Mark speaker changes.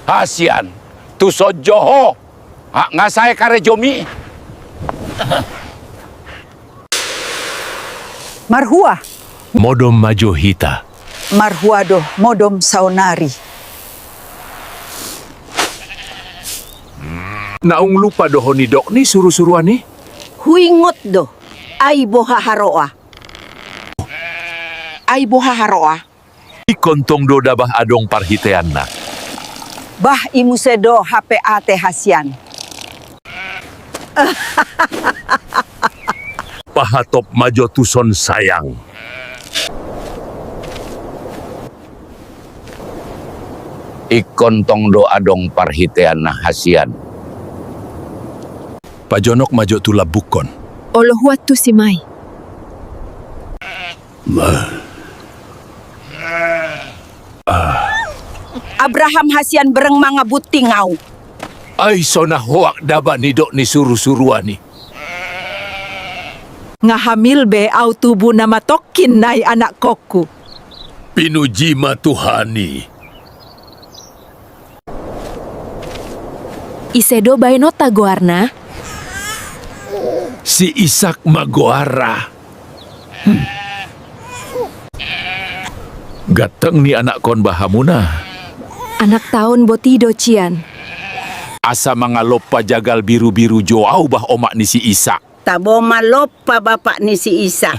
Speaker 1: Hasian, tu sojoho, ngasai kare jomi.
Speaker 2: Marhua,
Speaker 3: Modom Majohita.
Speaker 2: marhua doh modom saunari.
Speaker 3: Naung lupa doho ni dok ni suruh-suruan ni.
Speaker 2: Huingot doh, ay bohaharoa. Ay bohaharoa.
Speaker 3: Ikontong do dabah adong parhitean na.
Speaker 2: Bah imusedo HP ate hasian.
Speaker 3: Pahatop majo tuson sayang.
Speaker 1: Ikontong do adong parhitean na hasian.
Speaker 3: Pajonok majo tu labukon.
Speaker 4: Olohuat tu si Mai.
Speaker 2: Abraham hasian bereng mga butingau.
Speaker 3: Ay sona hoak daba ni dok ni suruh-suruan ni.
Speaker 4: Nga hamil be au tubuh na matokin nay anak kokku.
Speaker 3: Pinuji matuhani.
Speaker 4: Isedo baino taguarna.
Speaker 3: Si Isak Magoara. Gateng ni anak kon bahamuna.
Speaker 4: Anak tahun botido cian.
Speaker 3: Asa mga lopa jagal biru-biru joau bah omak ni si Isak.
Speaker 2: Tabo malop pa bapak ni si Isa.